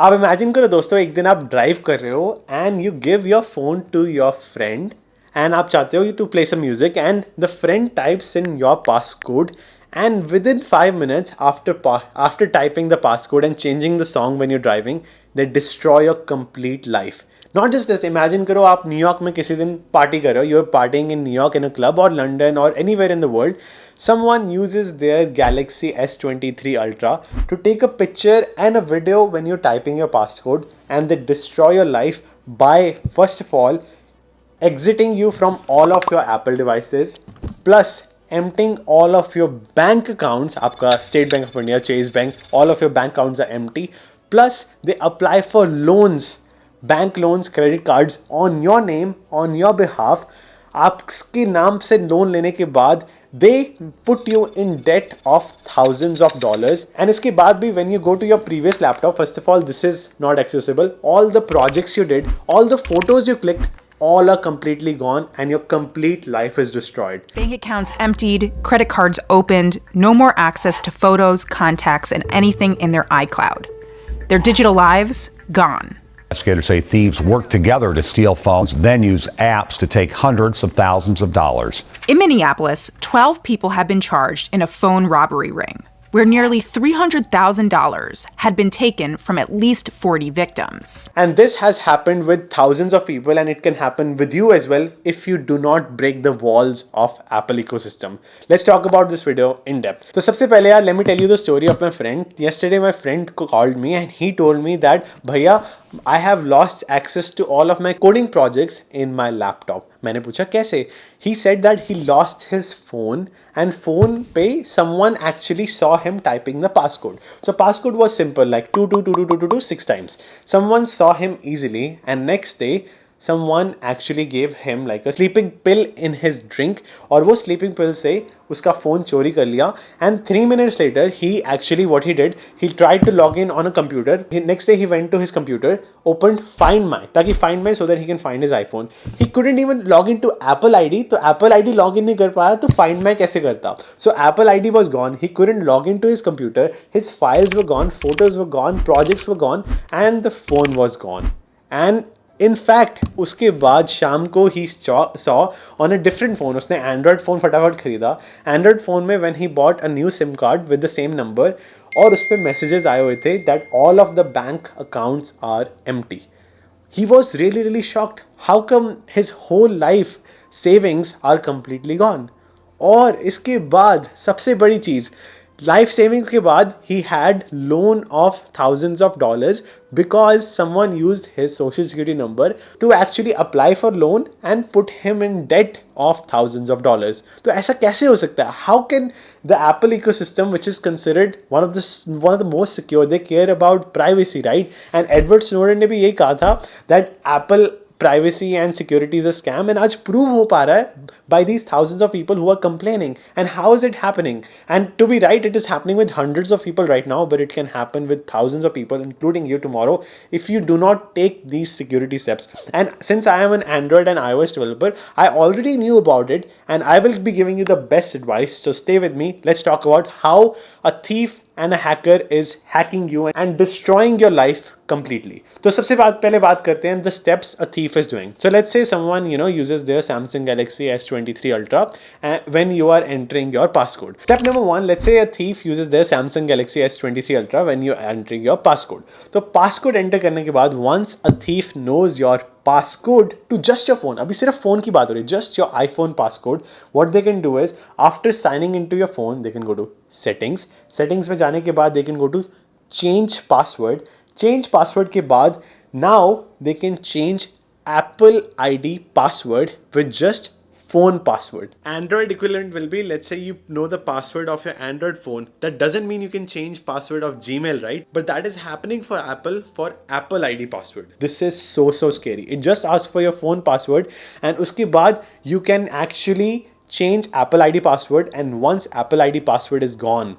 आप इमेजिन करो दोस्तों, एक दिन आप ड्राइव कर रहे हो and you give your phone to your friend and आप चाहते हो to play some music and the friend types in your pass code and within 5 minutes after typing the passcode and changing the song when you're driving, they destroy your complete life. Not just this, imagine करो आप New York में किसी दिन party कर रहे हो, you're partying in New York in a club or London or anywhere in the world. Someone uses their Galaxy S23 Ultra to take a picture and a video when you're typing your passcode, and they destroy your life by first of all exiting you from all of your Apple devices, plus emptying all of your bank accounts. आपका State Bank of India, Chase Bank, all of your bank accounts are empty. Plus they apply for loans, bank loans, credit cards on your name, on your behalf. आपके नाम से loan लेने के बाद they put you in debt of thousands of dollars. And इसके बाद भी when you go to your previous laptop, first of all this is not accessible. All the projects you did, all the photos you clicked, all are completely gone and your complete life is destroyed. Bank accounts emptied, credit cards opened, no more access to photos, contacts, and anything in their iCloud. Their digital lives gone. Investigators say thieves worked together to steal phones, then use apps to take hundreds of thousands of dollars. In Minneapolis, 12 people have been charged in a phone robbery ring, where nearly $300,000 had been taken from at least 40 victims. And this has happened with thousands of people, and it can happen with you as well if you do not break the walls of Apple ecosystem. Let's talk about this video in depth. So सबसे पहले यार, let me tell you the story of my friend. Yesterday my friend called me and he told me that भैया I have lost access to all of my coding projects in my laptop. मैंने पूछा कैसे? He said that he lost his phone and phone पे someone actually saw him typing the passcode. So passcode was simple, like 222222 6 times. Someone saw him easily and next day someone actually gave him like a sleeping pill in his drink, और वो sleeping pill से उसका phone चोरी कर लिया. And 3 minutes later he actually, what he did, he tried to log in on a computer. Next day he went to his computer, opened Find My, ताकि Find My so that he can find his iPhone. He couldn't even log into Apple ID, तो Apple ID log in नहीं कर पाया, तो Find My कैसे करता? So Apple ID was gone, he couldn't log into his computer, his files were gone, photos were gone, projects were gone, and the phone was gone. And in fact उसके बाद शाम को he saw on a different phone, उसने Android phone फटाफट खरीदा. Android phone में when he bought a new SIM card with the same number, और उस पर messages आए हुए थे that all of the bank accounts are empty. He was really shocked. How come his whole life savings are completely gone? और इसके बाद सबसे बड़ी चीज़, लाइफ सेविंग्स के बाद he had loan of thousands of dollars because someone used his social security number to actually apply for loan and put him in debt of thousands of dollars. तो ऐसा कैसे हो सकता है? How can the Apple ecosystem, which is considered one of the most secure, they care about privacy, right? And Edward Snowden ने भी यही कहा था that Apple privacy and security is a scam, and आज prove हो पा रहा है by these thousands of people who are complaining. And how is it happening? And to be right, it is happening with hundreds of people right now, but it can happen with thousands of people, including you tomorrow, if you do not take these security steps. And since I am an Android and iOS developer, I already knew about it, and I will be giving you the best advice. So stay with me. Let's talk about how a thief and a hacker is hacking you and destroying your life completely. तो सबसे पहले बात करते हैं the steps a thief is doing. So let's say someone uses their Samsung Galaxy S23 Ultra when you are entering your passcode. Step number 1, let's say a thief uses their Samsung Galaxy S23 Ultra when you are entering your passcode. तो passcode enter करने के बाद once a thief knows your passcode to just your phone, अभी सिर्फ phone की बात हो रही है, just your iPhone passcode, what they can do is after signing into your phone they can go to settings में जाने के बाद they can go to change password के बाद now they can change Apple ID password with just phone password. Android equivalent will be, let's say you know the password of your Android phone. That doesn't mean you can change password of Gmail, right? But that is happening for Apple ID password. This is so scary. It just asks for your phone password and uske baad you can actually change Apple ID password, and once Apple ID password is gone,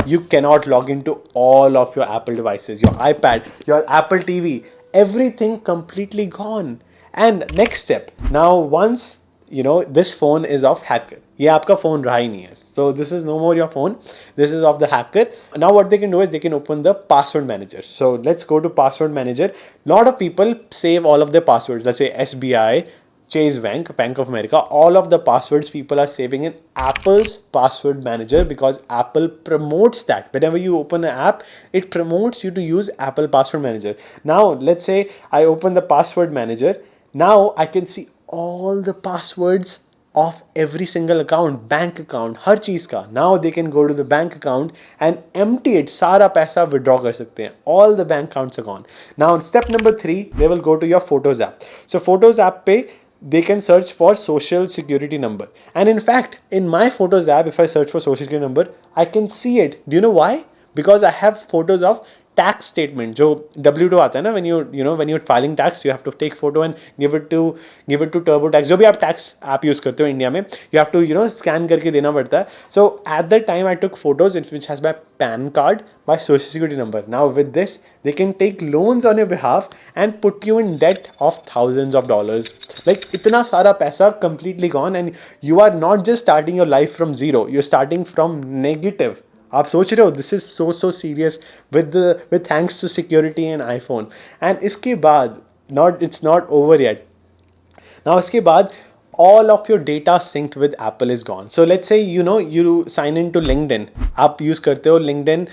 you cannot log into all of your Apple devices, your iPad, your Apple TV, everything completely gone. And next step, now once this phone is of hacker. ये आपका phone रहा ही नहीं है. So this is no more your phone. This is of the hacker. Now what they can do is they can open the password manager. So let's go to password manager. Lot of people save all of their passwords. Let's say SBI, Chase Bank, Bank of America, all of the passwords people are saving in Apple's password manager because Apple promotes that. Whenever you open an app, it promotes you to use Apple password manager. Now, let's say I open the password manager. Now I can see all the passwords of every single account, bank account, हर चीज का. Now they can go to the bank account and empty it. सारा पैसा withdraw कर सकते हैं. All the bank accounts are gone. Now step number 3, they will go to your Photos app. So Photos app पे they can search for social security number. And in fact, in my Photos app, if I search for social security number, I can see it. Do you know why? Because I have photos of tax statement जो W2 आता है ना, when you're filing tax, you have to take photo and give it to TurboTax. जो भी आप tax app use करते हो India में, you have to scan करके देना पड़ता है. So at that time I took photos which has my PAN card, my social security number. Now with this they can take loans on your behalf and put you in debt of thousands of dollars. Like इतना सारा पैसा completely gone, and you are not just starting your life from zero, you're starting from negative. आप सोच रहे हो this is so serious with thanks to security and iPhone. And इसके बाद it's not over yet. Now इसके बाद all of your data synced with Apple is gone. So let's say you sign into LinkedIn. आप use करते हो LinkedIn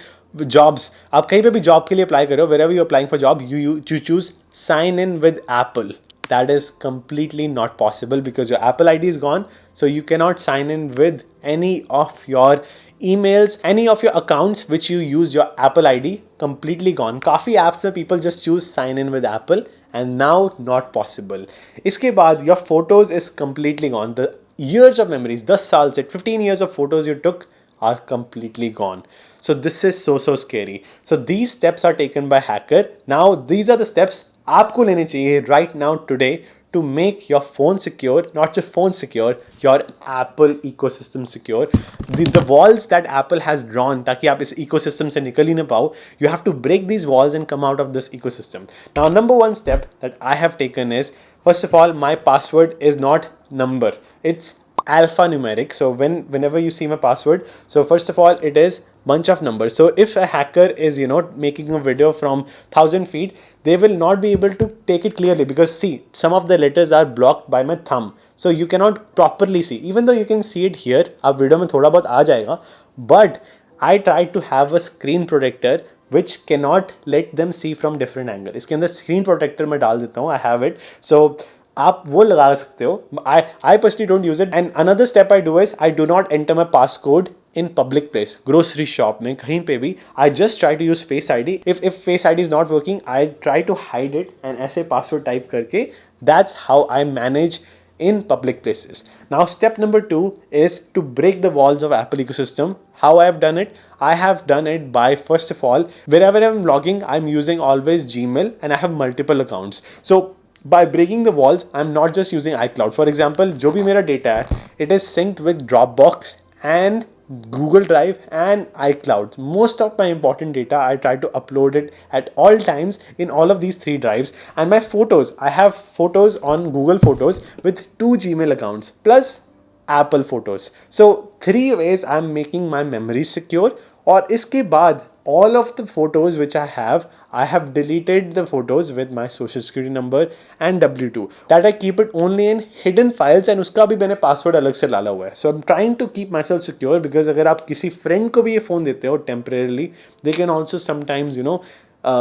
jobs. आप कहीं पे भी job के लिए apply कर रहे हो, wherever you're applying for job, you choose sign in with Apple. That is completely not possible because your Apple ID is gone. So you cannot sign in with any of your emails, any of your accounts which you use your Apple ID, completely gone. काफी apps में people just choose sign in with Apple and now not possible. इसके बाद your photos is completely gone. The years of memories, 10 साल से 15 years of photos you took are completely gone. So this is so scary. So these steps are taken by hacker. Now these are the steps आपको लेने चाहिए right now today to make your phone secure, not just phone secure, your Apple ecosystem secure. The walls that Apple has drawn ताकि आप इस ecosystem से निकल ही ना पाओ, you have to break these walls and come out of this ecosystem. Now number one step that I have taken is, first of all, my password is not number, it's alphanumeric. So whenever you see my password, so first of all it is bunch of numbers. So if a hacker is making a video from 1,000 feet, they will not be able to take it clearly because see, some of the letters are blocked by my thumb, so you cannot properly see, even though you can see it here. आप video में थोड़ा बहुत आ जाएगा, but I try to have a screen protector which cannot let them see from different angle. इसके अंदर screen protector मैं डाल देता हूँ, I have it. So आप वो लगा सकते हो. I personally don't use it. And another step I do is I do not enter my passcode in public place, grocery shop में कहीं पे भी. I just try to use Face ID. If Face ID is not working, I try to hide it and ऐसे password type करके. That's how I manage in public places. Now step number 2 is to break the walls of Apple ecosystem. How I have done it? I have done it by, first of all, wherever I'm logging, I'm using always Gmail and I have multiple accounts. So by breaking the walls, I'm not just using iCloud. For example, जो भी मेरा data है, it is synced with Dropbox and Google Drive and iCloud. Most of my important data, I try to upload it at all times in all of these 3 drives. And my photos, I have photos on Google Photos with 2 Gmail accounts plus Apple Photos. So 3 ways I'm making my memories secure. और इसके बाद all of the photos which I have deleted the photos with my social security number and W2. That I keep it only in hidden files and उसका भी मैंने password अलग से डाला हुआ है. So I'm trying to keep myself secure because अगर आप किसी friend को भी ये phone देते हो temporarily, they can also sometimes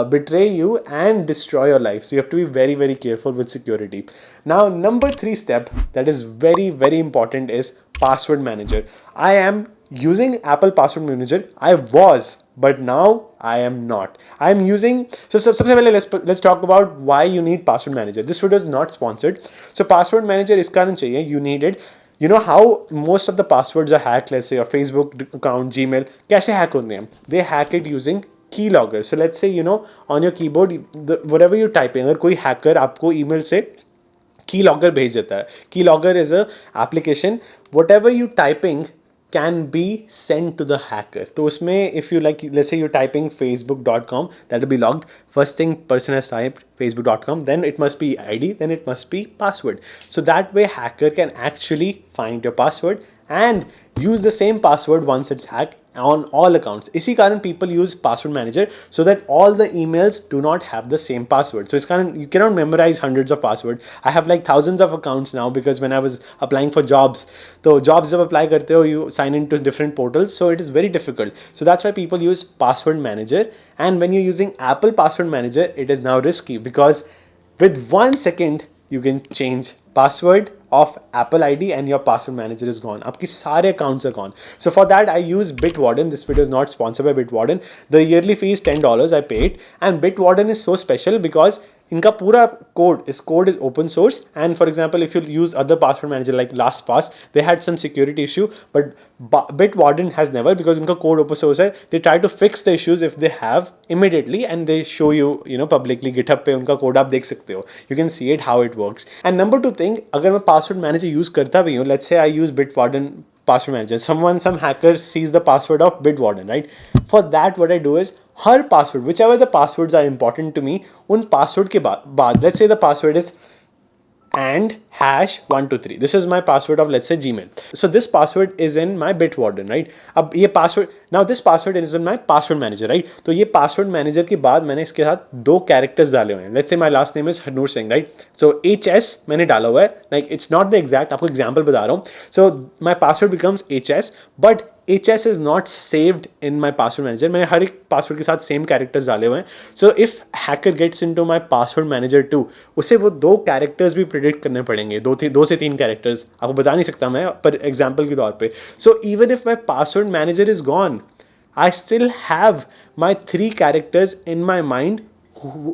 betray you and destroy your life. So you have to be very careful with security. Now number 3 step that is very important is password manager. I am using Apple Password Manager. I was, but now I am not. I am using, so सबसे पहले let's talk about why you need Password Manager. This video is not sponsored. So Password Manager इस कारण चाहिए, you need it. You know how most of the passwords are hacked, let's say your Facebook account, Gmail, कैसे hack होते हैं? They hack it using keylogger. So let's say on your keyboard, whatever you type in, अगर कोई hacker आपको email से keylogger भेज देता है. Keylogger is a application. Whatever you typing, can be sent to the hacker. तो उसमें if you like, let's say you're typing facebook.com, that will be logged. First thing person has typed facebook.com, then it must be ID, then it must be password. So that way hacker can actually find your password and use the same password once it's hacked on all accounts. इसी कारण people use password manager so that all the emails do not have the same password. So it's kind of, you cannot memorize hundreds of passwords. I have like thousands of accounts now because when I was applying for jobs, तो jobs जब apply करते हो, you sign into different portals, so it is very difficult. So that's why people use password manager. And when you're using Apple password manager, it is now risky because with 1 second you can change password of Apple ID and your password manager is gone. आपकी सारे accounts are gone. So for that I use Bitwarden. This video is not sponsored by Bitwarden. The yearly fee is $10. I paid, and Bitwarden is so special because इनका पूरा code is open source. And for example, if you use other password manager like LastPass, they had some security issue, but Bitwarden has never, because उनका code open source है. They try to fix the issues if they have immediately, and they show you, publicly GitHub पे उनका code आप देख सकते हो. You can see it how it works. And number 2 thing, अगर मैं password manager use करता भी हूँ, let's say I use Bitwarden password manager, some hacker sees the password of Bitwarden, right? For that what I do is, her password, whichever the passwords are important to me, उन password के बाद, let's say the password is and #123. This is my password of, let's say, Gmail. So this password is in my Bitwarden, right? अब ये password, now this password is in my password manager, right? तो ये password manager के बाद मैंने इसके साथ 2 characters डाले हुए हैं. Let's say my last name is Hanur Singh, right? So HS मैंने डाला हुआ है. Like it's not the exact, आपको example बता रहा हूँ. So my password becomes HS, but HS is not saved in my password manager. मैंने हर एक password के साथ same characters डाले हुए हैं. So if hacker gets into my password manager too, उसे वो 2 characters भी predict करने पड़ेंगे. 2 से 3 characters. आपको बता नहीं सकता मैं, पर example के तौर पे. So even if my password manager is gone, I still have my 3 characters in my mind,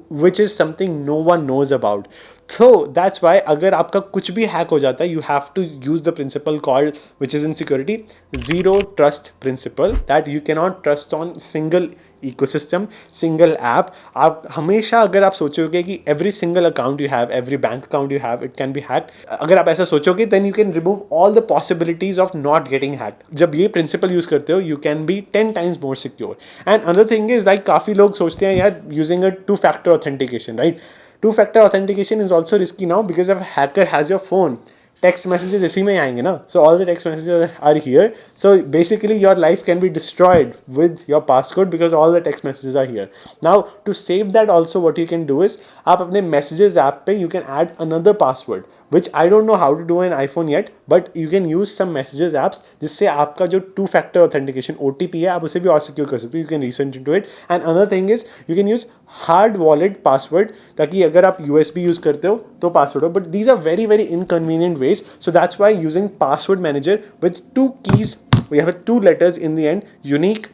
which is something no one knows about. So that's why अगर आपका कुछ भी hack हो जाता है, you have to use the principle called, which is in security, zero trust principle, that you cannot trust on single ecosystem, single app. आप हमेशा अगर आप सोचोगे कि every single account you have, every bank account you have, it can be hacked, अगर आप ऐसा सोचोगे, then you can remove all the possibilities of not getting hacked. जब ये principle use करते हो, you can be 10 times more secure. And another thing is, like काफ़ी लोग सोचते हैं यार, using a 2-factor authentication, right? 2-factor authentication is also risky now because if a hacker has your phone, text messages इसी में आएंगे ना. So all the text messages are here. So basically your life can be destroyed with your passcode because all the text messages are here. Now to save that also, what you can do is, आप अपने messages app पे you can add another password, which I don't know how to do in iPhone yet, but you can use some messages apps जिससे आपका जो 2-factor authentication OTP है, आप उसे भी और secure कर सकते हो. You can research into it. And another thing is, you can use hard wallet password, ताकि अगर आप USB use करते हो तो password हो. But these are very very inconvenient ways. So that's why using password manager with 2 keys, we have 2 letters in the end, unique,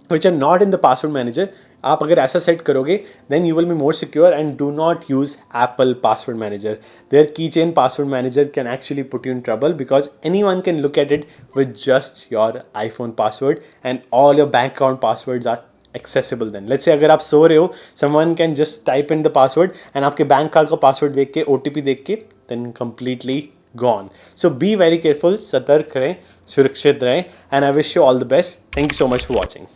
which are not in the password manager. आप अगर ऐसा set करोगे, then you will be more secure. And do not use Apple password manager. Their keychain password manager can actually put you in trouble because anyone can look at it with just your iPhone password, and all your bank account passwords are accessible then. Let's say अगर आप सो रहे हो, someone can just type in the password and आपके bank card का password देख के, OTP देख के, then completely gone. So be very careful, सतर्क रहें, सुरक्षित रहें, and I wish you all the best. Thank you so much for watching.